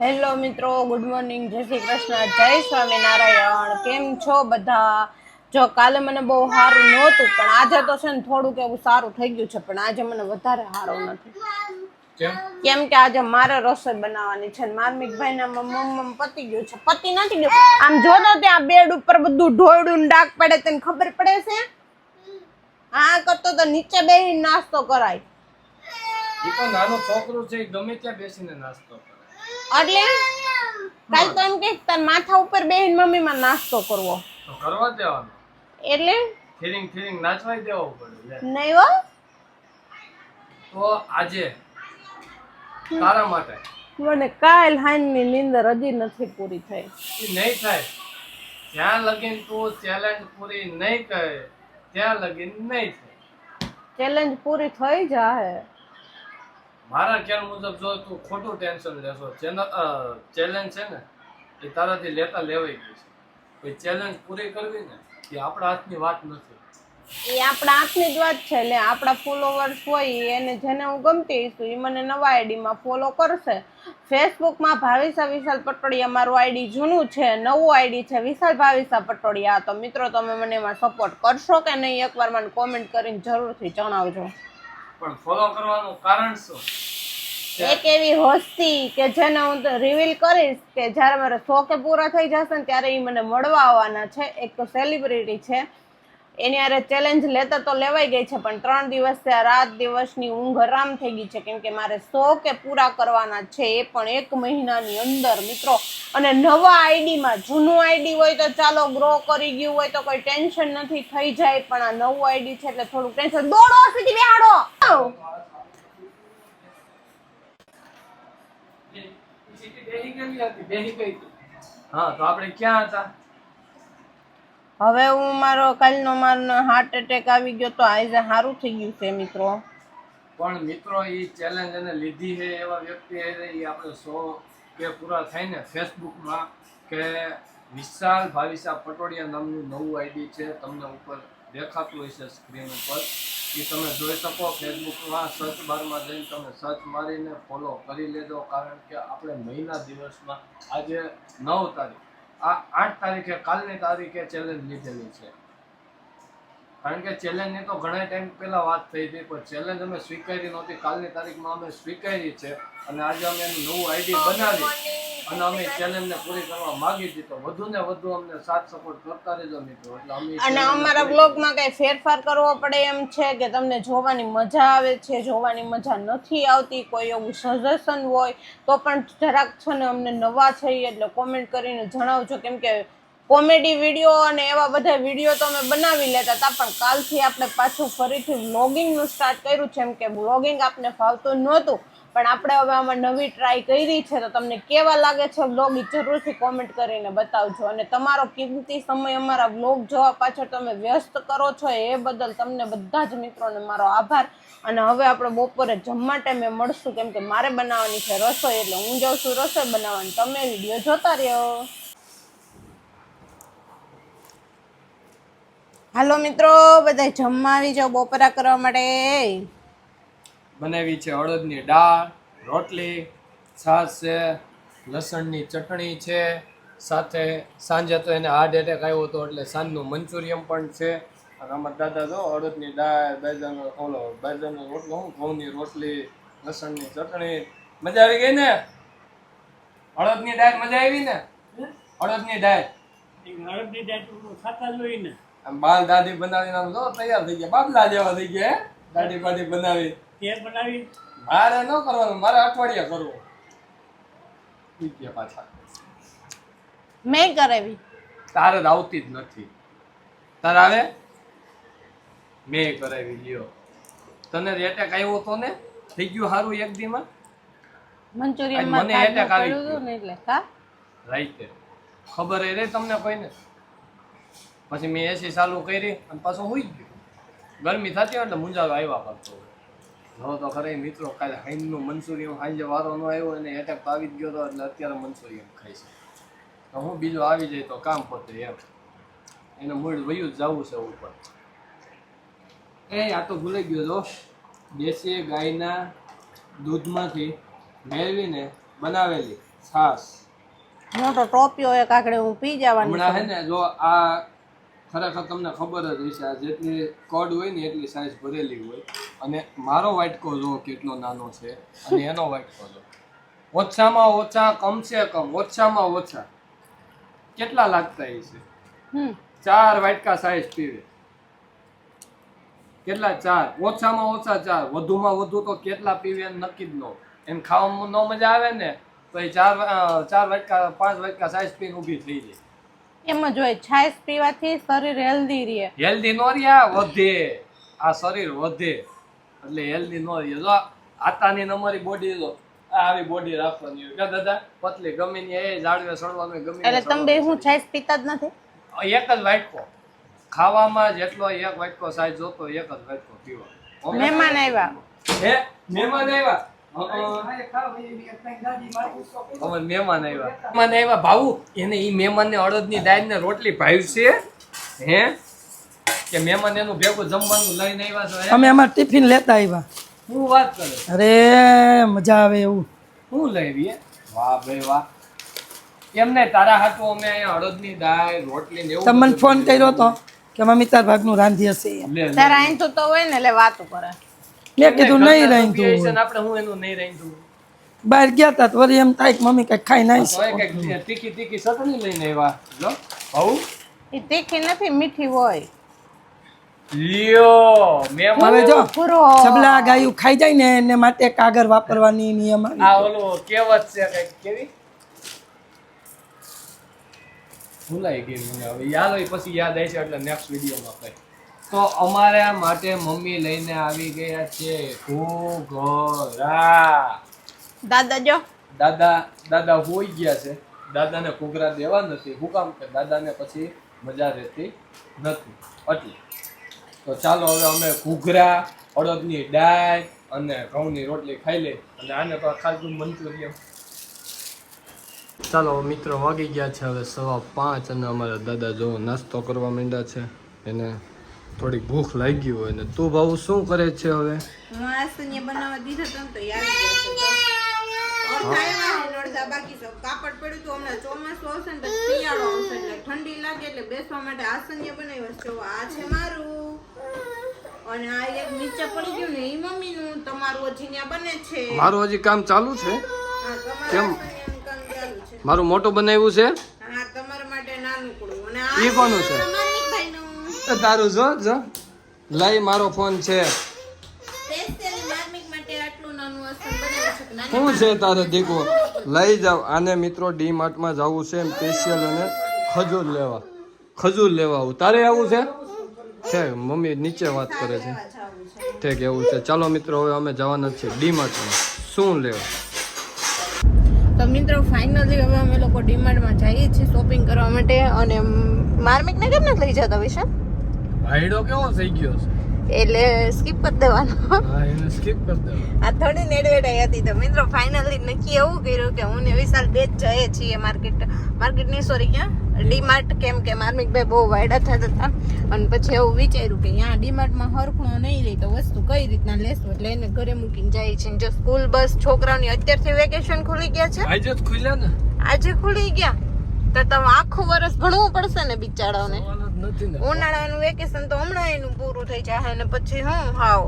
Hello મિત્રો, good morning, જય શ્રી કૃષ્ણ, જય સ્વામિનારાયણ. કેમ છો બધા? જો કાલે મને બહુ સારું નહોતું, પણ આજે તો છે ને થોડુંક એવું સારું થઈ ગયું છે, પણ આજે મને વધારે સારું નથી. કેમ કે આજે મારે રસોઈ બનાવવાની છે. માર્મિકભાઈ ના મમ્મ પતી ગયું છે. પતિ નથી ગયું. આમ જો તો ત્યાં બેડ ઉપર બધું ઢોળ્યું ડાક પડે, તને ખબર પડે છે? આ કરતો તો નીચે બેહીને નાસ્તો કરાય. એ તો નાનો છોકરો છે, ગમે ત્યાં બેસીને નાસ્તો કરે. એટલે કાલ તો એમ કે તાર માથા ઉપર બેહીને મમ્મી માં નાસ્તો કરવો તો કરવા દેવાનો. એટલે ફીરિંગ નાચવાઈ દેવો પડે. નહીં હો. તો આજે તારા માટે મને કાલ હાઈની નીંદર હજી નથી પૂરી થઈ. એ નહીં થાય જ્યાં લગીન તું ચેલેન્જ પૂરી નહીં કરે ત્યાં લગીન નહીં થાય. ચેલેન્જ પૂરી થઈ જાહે. મારા ખ્યાલ મુજબ જો તું ખોટું ટેન્શન લેશો, ચેલેન્જ છે ને એ તારાથી લેવાઈ ગઈ છે. કોઈ ચેલેન્જ પૂરી કરવી ને એ આપણા હાથની વાત નથી. એ આપણા હાથની જ વાત છે. એટલે આપણા ફોલોવર્સ હોય એને જેને હું ગમતી હશું એ મને નવા આઈડીમાં ફોલો કરશે. ફેસબુકમાં ભાવિસા વિશાલ પટોડિયા મારું આઈડી જૂનું છે, નવું આઈડી છે વિશાલ ભાવિસા પટોડિયા. તો મિત્રો તમે મને એમાં સપોર્ટ કરશો કે નહીં એકવાર મને કોમેન્ટ કરીને જરૂરથી જણાવજો. પણ ફોલો કરવાનું કારણ શું? એક એવી હસ્તી કે જેને હું રિવીલ કરીશ કે જ્યારે મારા 100 કે પૂરા થઈ જશે ને ત્યારે એ મને મળવા આવવાના છે. એક તો સેલિબ્રિટી છે, એની હારે ચેલેન્જ લેતા તો લેવાઈ ગઈ છે, પણ 3 દિવસથી આ રાત દિવસની ઊંઘ હરામ થઈ ગઈ છે, કેમ કે મારે 100 કે પૂરા કરવાના છે, એ પણ 1 મહિનાની અંદર મિત્રો. અને નવા આઈડીમાં, જૂનું આઈડી હોય તો ચાલો ગ્રો કરી ગયું હોય તો કોઈ ટેન્શન નથી, થઈ જાય, પણ આ નવું આઈડી છે એટલે થોડુંક ટેન્શન. દોડો સીધી બેહાડો. હા, તો આપણે ક્યાં હતા? હવે હું મારો કાલનો હાર્ટ એટેક આવી ગયો તો આજે સારું થઈ ગયું છે મિત્રો. પણ મિત્રો એ ચેલેન્જ એને લીધી છે એવા વ્યક્તિ એ આપણે 100 કે પૂરા થાય ને ફેસબુકમાં કે વિશાલ ભાવિસા પટોડિયા નામનું નવું આઈડી છે, તમને ઉપર દેખાતું હશે સ્ક્રીન ઉપર, એ તમે જોઈ શકો. ફેસબુકમાં સર્ચ બારમાં જઈને તમે સર્ચ મારીને ફોલો કરી લેજો, કારણ કે આપણે મહિના દિવસમાં આજે 9 તારીખ, આ 8 તારીખે કાલની તારીખે ચેલેન્જ લીધેલી છે. કારણ કે ચેલેન્જની તો ઘણા ટાઈમ પહેલા વાત થઈ હતી, પણ ચેલેન્જ અમે સ્વીકારી નહોતી. કાલની તારીખમાં અમે સ્વીકારી છે અને આજે અમે એનું નવું આઈડી બનાવી અને અમે ચેલેન્જને પૂરી કરવા માંગી હતી. તો વધુ ને વધુ અમને સાથ સપોર્ટ કરતા રહેજો મિત્રો. એટલે અમે અને અમારા બ્લોગમાં કઈ ફેરફાર કરવો પડે એમ છે કે તમને જોવાની મજા આવે છે, જોવાની મજા નથી આવતી, કોઈ એવું સજેશન હોય તો પણ જરાક છે ને અમને નવા છે એટલે કોમેન્ટ કરીને જણાવજો. કેમ કે કોમેડી વિડીયો અને એવા બધા વિડીયો તો અમે બનાવી લેતા હતા, પણ કાલથી આપણે પાછું ફરીથી વ્લોગિંગનું સ્ટાર્ટ કર્યું છે. એમ કે વ્લોગિંગ આપણે ફાવતું નહોતું, પણ આપણે હવે આમાં નવી ટ્રાય કરી છે. તો તમને કેવા લાગે છે વ્લોગ એ જરૂરથી કોમેન્ટ કરીને બતાવજો. અને તમારો કિંમતી સમય અમારા વ્લોગ જોવા પાછળ તમે વ્યસ્ત કરો છો એ બદલ તમને બધા જ મિત્રોને મારો આભાર. અને હવે આપણે બપોરે જમવા ટાઈમે મળશું, કેમ કે મારે બનાવવાની છે રસોઈ, એટલે હું જાઉં છું રસોઈ બનાવવાની. તમે વિડીયો જોતા રહ્યો. હાલો મિત્રો, બધા જમવા આવી જાઓ બપોરા કરવા માટે. બનાવી છે અડદની દાળ, રોટલી, છાશ છે, લસણની ચટણી છે, સાથે સાંજે તો એને હાર્ટ એટેક આવ્યો હતો એટલે સાંજનું મંચુરિયમ પણ છે. અને અમારા દાદા જો અડદની દાળ, બાજરાનો રોટલો, ઘઉંની રોટલી, લસણની ચટણી. મજા આવી ગઈ ને? અડદની દાળ મજા આવી ને? અડદની દાળ ખાતા જોઈ ને બાલ દાદી બનાવીને આમ જો તૈયાર થઈ ગયા, બાબલા જેવા થઈ ગયા. દાદી બાદી બનાવી તે બનાવી મારે ન કરવાનું, મારે અઠવાડિયા કરવું. પાછા મેં કરાવી. તારે આવતી જ નથી. તારે આવે? મેં કરાવી લ્યો. તને એટેક આવ્યો હતો ને, થઈ ગયું સારું એક દીમાં? મંચુરિયન મને માં એટેક આવી પડ્યું હતું ને એટલે કા રાઈતે ખબર એ રે તમને કોઈને. પછી મેં એસી ચાલુ કરી અને પાછો હોઈ ગયો. ગરમી થતી હોય એટલે મુંજારો આવ્યા કરતો. જો તો ખરે મિત્રો, કાલે હાઈનનું મંચુરિયમ સાંજે વારો ન આવ્યો અને એટેક તો આવી જ ગયો હતો, એટલે અત્યારે મંચુરિયમ ખાઈ છે. તો હું બીજો આવી જાય તો કામ પતે એમ. એને મૂળ વયું જ જવું છે ઉપર. આ તો ભૂલાઈ ગયો જો, દેશી ગાયના દૂધમાંથી મેળવીને બનાવેલી છાશ મોટો ટોપિયો એક આકડે હું પી જવાની હમણાં હે છું. ને જો આ ખરેખર તમને ખબર જ હશે આ જેટલી કડ હોય ને એટલી સાઈઝ ભરેલી હોય અને મારો વાટકો જો કેટલો નાનો છે અને એનો વાટકો જો ઓછામાં ઓછા કમસે કમ ઓછામાં ઓછા કેટલા લાગતા હશે હમ 4 વાટકા સાઈઝ પીવે કેટલા 4 ઓછામાં ઓછા 4 વધુમાં વધુ તો કેટલા પીવે એમ નક્કી જ ન હોય. એમ ખાવામાં ન મજા આવે ને તો એ 4 વાટકા 5 વાટકા સાઈઝ પીને ઊભી થઈ જાય. એમ જ હોય છાશ પીવાથી શરીર હેલ્ધી રહે. હેલ્ધી નો રહ્યા વધે આ શરીર વધે એટલે હેલ્ધી નો રહે. જો આતાની અમારી બોડી જો આ આવી બોડી રાખવાની હોય કે દાદા પતલી ગમે ની એ જાડવે સડવાનું ગમે એટલે તમે બે હું છાશ પીતા જ નથી. એક જ વાટકો ખાવામાં જેટલો એક વાટકો સાઈઝ જોતો એક જ વાટકો પીવો. મહેમાન આવ્યા. હે મહેમાન આવ્યા મહેમાન આવ્યા ભાવું એને ઈ મહેમાન ને અડદ ની દાળ ને રોટલી ભાવશે હે કે મહેમાન એનું ભેગું જમવાનું લઈને આવ્યા છો હે? અમે અમાર ટિફિન લેતા આવ્યા. હું વાત કરે અરે મજા આવે એવું. હું લઈ હે વાહ ભાઈ વાહ એમને તારા હાટુ અમે અહીંયા અડદ ની દાળ રોટલી ને એવું તમે મને બધું ફોન કર્યો તો કે મમ્મી તાર ભાગનું રાંધી હશે. લે, લે. તારા આઈન તો હોય ને એટલે વાતો કરે. મેં કીધું નહીં ઘરના રાંધતું સભ્ય છે હોય. ને આપણે હું એનું નહીં રાંધું બહાર ગયા તા તો વળી એમ થાય કે મમ્મી કઈ ખાઈ નાઈશ. તો એ કંઈક તીખી તીખી ચટણી લઈને આવ્યા લો ભાऊ એ તીખી નથી મીઠી હોય. લ્યો મહેમાન હવે જો પૂરો સબલા ગાયું ખાઈ જાય ને એને માટે કાગળ વાપરવાની નિયમ આવી આ ગયો. ઓલું કહેવત છે કંઈક કેવી ભૂલાઈ ગઈ મને હવે યાદ હોય પછી યાદ આવી છે એટલે નેક્સ્ટ વિડીયોમાં કઈ તો અમારા માટે મમ્મી લઈને આવી ગયા છે ઘૂઘરા. દાદા જો દાદા હોઈ ગયા છે દાદાને ઘૂઘરા દેવા નથી શું કામ કે દાદાને પછી મજા રહેતી નથી એટલે તો ચાલો હવે અમે ઘૂઘરા અડદની દાળ અને ઘઉંની રોટલી ખાઈ લઈ અને આને તો ખાધું મંચુરિયન. ચાલો મિત્રો વાગી ગયા છે હવે 5:15 અને અમારા દાદા જો નાસ્તો કરવા માંડ્યા છે એને થોડીક ભૂખ લાગી હોય ને તું ભાવ શું કરે છે હવે હું આસન્ય બનાવવા દીધો તો તો યાદ અડધા બાકી છે કાપડ પડ્યું તો હમણાં ચોમાસું આવશે ને પછી શિયાળો આવશે એટલે ઠંડી લાગે એટલે બેસવા માટે આસન્ય બનાવ્યો છે. આ છે મારું અને આ એક નીચે પડી ગયું ને એ મમ્મીનું. તમારું હજી ત્યાં બને છે. મારું હજી કામ ચાલુ છે હા તમારું કેમ? આસન્યનું કામ ચાલુ છે. મારું મોટું બનાવ્યું છે હા તમારા માટે નાનું કુડું અને આ ઈ કોનું છે? માર્મિકભાઈનું તારું જો લઈ મારો ફોન છે સ્પેશિયલી માર્મિક માટે આટલું નાનું આસન બનાવ્યું છે કે નાની શું છે તારે દીકરો લઈ જાવ આને મિત્રો ડી માર્ટમાં જવું છે સ્પેશિયલ અને ખજૂર લેવા આવું તારે આવું છે મમ્મી નીચે વાત કરે છે ઠીક એવું છે ચાલો મિત્રો હવે અમે જવાના છીએ ડી માર્ટમાં શું લેવા. તો મિત્રો ફાઇનલી હવે અમે લોકો ડીમાર્ટમાં જઈએ છીએ શોપિંગ કરવા માટે અને માર્મિકને કેમ નથી લઈ જતા વિશે ભાઈડો કેવો થઈ ગયો છે એટલે સ્કીપ કરી દેવાનો. હા એને સ્કીપ કરી દો. આ થોડી નેડવેડાઈ હતી તો મિત્રો ફાઇનલી નક્કી એવું કર્યું કે હું ને વિશાલ બે જ જઈએ છીએ માર્કેટની સોરી ક્યાં ડીમાર્ટ કેમ કે માર્મિકભાઈ બહુ વાયડા થતા હતા અને પછી એવું વિચાર્યું કે અહીંયા ડીમાર્ટમાં હરખણો નહીં લે તો વસ્તુ કઈ રીતના લેશું એટલે એને ઘરે મૂકીને જાય છે. જો સ્કૂલ બસ છોકરાઓની અત્યારથી વેકેશન ખુલી ગયા છે આજે જ ખુલ્યા ને આજે ખુલી ગયા તો તમે આખું વર્ષ ભણવું પડશે ને બિચારાઓને. સવાલ જ નથી ને ઉનાળાનું વેકેશન તો હમણાં એનું પૂરું થઈ જાય ને પછી હું હાવ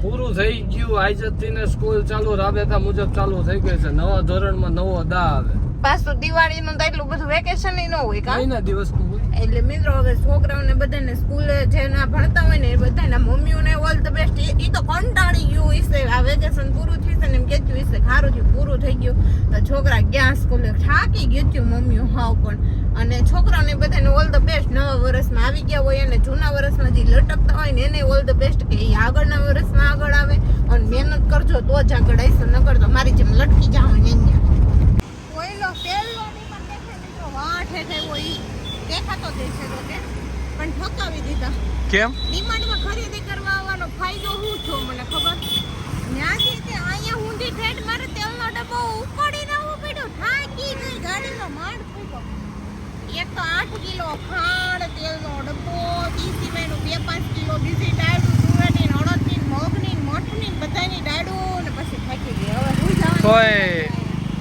પૂરું થઈ ગયું આજથી ને સ્કૂલ ચાલુ રાબેતા મુજબ ચાલુ થઈ ગઈ છે નવા ધોરણમાં નવો દા આવે પાછું દિવાળીનું તો એટલું બધું વેકેશન ન હોય કા કઈના દિવસનું હોય એટલે મિત્રો હવે છોકરાઓને બધાને સ્કૂલે જેના ભણતા હોય ને એ બધાના મમ્મીઓને ઓલ ધ બેસ્ટ. એ તો કંટાળી ગયું હશે આ વેકેશન પૂરું થશે ને એમ કેતું હશે સારું થયું પૂરું થઈ ગયું તો છોકરા ગયા સ્કૂલે થાકી ગયું થયું મમ્મીઓ હાવ પણ અને છોકરાઓને બધાને ઓલ ધ બેસ્ટ. નવા વર્ષમાં આવી ગયા હોય અને જૂના વર્ષમાં જે લટકતા હોય ને એને ઓલ ધ બેસ્ટ કે એ આગળના વર્ષમાં આગળ આવે અને મહેનત કરજો તો જ આગળ આવશે ન કરતો મારી જેમ લટકી જાવ ને ઓઈલો પેલો ની પણ દેખાય મિત્રો વાઠે થયો ઈ દેખાતો દેશે તો કે પણ ઠકાવી દીધા. કેમ ડિમાન્ડમાં ખરીદી કરવા આવવાનો ફાયદો શું છો મને ખબર ત્યાંથી તે અહીંયા ઊંધી ઠેઠ મારે તેલનો ડબ્બો ઉપાડીને આવવું પડ્યું થાકી ગઈ ગાડીનો માડ ફૂટ્યો. એક તો 8 કિલો ખાંડ તેલનો ડબ્બો ડીસી મેનું 2-5 કિલો બીજી ડાળું તુવેરની અડદની મગની મઠની બધાની ડાળું ને પછી થાકી ગઈ હવે હું જવાનું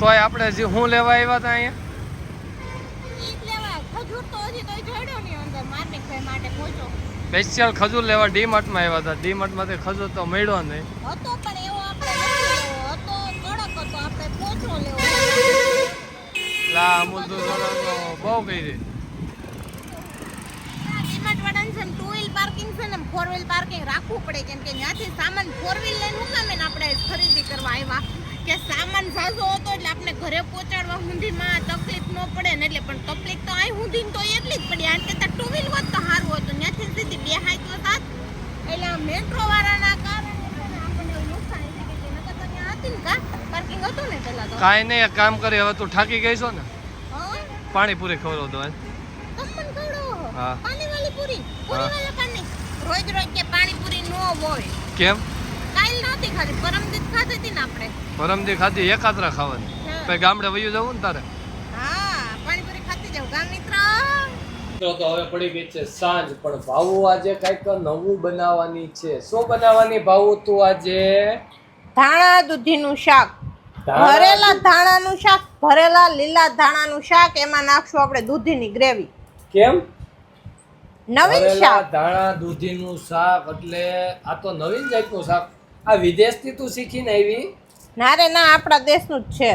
તોય આપણે હજી શું લેવા આવ્યા હતા અહીંયા ઈ જ લેવા ખજૂર તો હજી તોય જોડ્યો નહીં અંદર માર્મિકભાઈ માટે પહોંચો સ્પેશિયલ ખજૂર લેવા ડીમાર્ટમાં આવ્યા હતા ડીમાર્ટમાંથી ખજૂર તો મળ્યો નહીં હતો પણ એવો આપણે નથી લેવો હતો કડક હતો આપણે પોચો લેવો લા અમૂલ દૂધ વાળાનો બહુ કરી ડીમાર્ટ વાળાને છે ટુ વ્હીલ પાર્કિંગ છે ને ફોર વ્હીલ પાર્કિંગ રાખવું પડે કેમ કે ત્યાંથી સામાન ફોર વ્હીલ લઈને મુકામે ને આપણે ખરીદી કરવા આવ્યા કે સામાન ઝાઝો હતો એટલે આપણે ઘરે પહોંચાડવા સુધીમાં તકલીફ ન પડે ને એટલે પણ તકલીફ તો અહીં સુધી તો એટલી જ પડી આને કરતાં ટુ વ્હીલ હોત તો સારું હતું ત્યાંથી સીધી બેહાય તો સાત એટલે મેટ્રો વાળાના કારણે આપણને એવું નુકસાન થઈ ગયું નકર તો ત્યાં હતી ને કા પાર્કિંગ હતું ને પહેલા તો કાંઈ નહીં એક કામ કરી હવે તું થાકી ગઈ છો ને હા પાણીપુરી ખવડાવ દો તમને ખવડાવો હા. પાણીવાળી પૂરી પૂરીવાળા પાણી રોજ રોજ કે પાણીપુરી ન હોય કેમ કાલ નહોતી ખાધી પરમદિત ખાધી હતી ને આપણે પરમદી ખાધી એકાત્રા ખાવાની હા. પછી ગામડે વયું જવું ને તારે હા પાણીપુરી ખાતી જાવ ગામ મિત્ર તો હવે પડી ગઈ છે સાંજ પણ ભાવું આજે કઈક નવું બનાવવાની છે શું બનાવવાની ભાવું તું આજે ધાણા દૂધીનું શાક ભરેલા ધાણાનું શાક ભરેલા લીલા ધાણાનું શાક એમાં નાખશું આપણે દૂધીની ગ્રેવી કેમ નવીન ભરેલા શાક ધાણા દૂધીનું શાક એટલે આ તો નવીન જાતનું શાક આ વિદેશથી તું શીખીને આવી ના રે ના આપણા દેશનું જ છે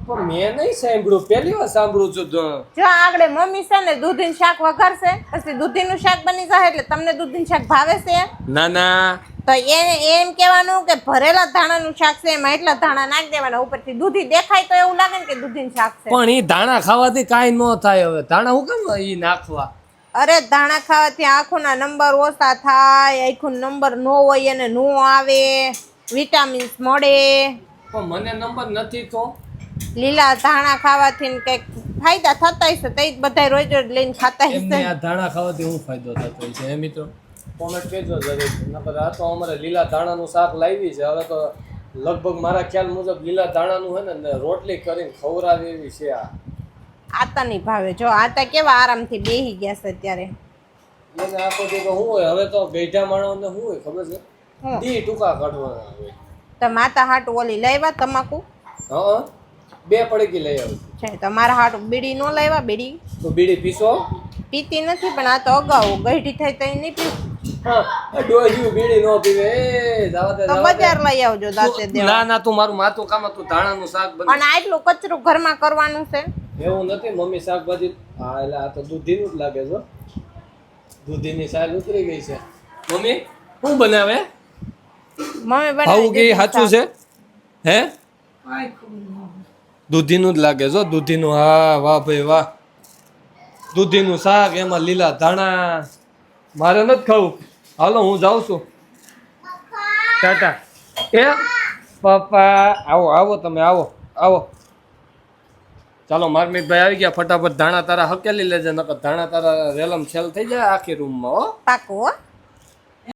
પણ મેં નહીં સાંભળ્યું પહેલી વાર સાંભળું છું તો જો આગળ મમ્મી છે ને દૂધીનું શાક વઘારશે પછી દૂધીનું શાક બની જાય એટલે તમને દૂધીનું શાક ભાવે છે ના ના તો એને એમ કહેવાનું કે ભરેલા ધાણાનું શાક છે એમાં એટલા ધાણા નાખી દેવાના ઉપરથી દૂધી દેખાય તો એવું લાગે ને કે દૂધીનું શાક છે પણ એ ધાણા ખાવાથી કાંઈ ન થાય હવે ધાણા હું કેમ ઈ નાખવા અરે ધાણા ખાવાથી આંખોના નંબર ઓછા થાય આંખોનો નંબર ન હોય અને નો આવે વિટામિન્સ મળે પણ મને નંબર નથી તો લીલા ધાણા ખાવાથી ને કંઈક ફાયદા થતા હશે તો જ બધા રોજ રોજ લઈને ખાતા એમને હશે આ ધાણા ખાવાથી શું ફાયદો થતો હોય છે હે મિત્રો કોમેન્ટ કહેજો જરૂર નકર આ તો અમારે લીલા ધાણાનું શાક લાવી છે હવે તો લગભગ મારા ખ્યાલ મુજબ લીલા ધાણાનું હે ને રોટલી કરીને ખવડાવે એવી છે આ આતા નહીં ભાવે જો આતા કેવા આરામથી બેહી ગયા છે અત્યારે એને આખો દી તો શું હોય હવે તો ગઈઢા માણસને શું હોય ખબર છે હું? દી ટૂંકા કાઢવાના હોય તો માતા હાટું ઓલી લાવ્યા તમાકુ હા 2 પડીકી લઈ આવું છે તમારા હાટું બીડી ન લાવ્યા બીડી તો બીડી પીશો પીતી નથી પણ આ તો અગાઉ ગઈઢી થઈ તો નહીં પી હા ડોહ્યું બીડી નો પીવે એ જાવા દે તો બજાર લઈ આવજો દાંતે દેવા ના ના તું મારું માથું કામ તું ધાણાનું શાક બને અને આટલું કચરું ઘરમાં કરવાનું છે એવું નથી મમ્મી શાકભાજી હા એટલે આ તો દૂધીનું જ લાગે છે દૂધીની સાલ ઉતરી ગઈ છે મમ્મી શું બનાવે મમ્મી આવું કે બનાવી સાચું છે હે દૂધીનું જ લાગે જો દૂધીનું હા વાહ ભાઈ વાહ દૂધીનું શાક એમાં લીલા ધાણા મારે નથી ખાવું હાલો હું જાઉં છું ટાટા એ પપ્પા આવો આવો તમે આવો આવો ચાલો માર્મિકભાઈ આવી ગયા ફટાફટ ધાણા તારા હકેલી લેજે નકર ધાણા તારા રેલમ છેલ થઈ જાય આખી રૂમમાં હો પાકું હો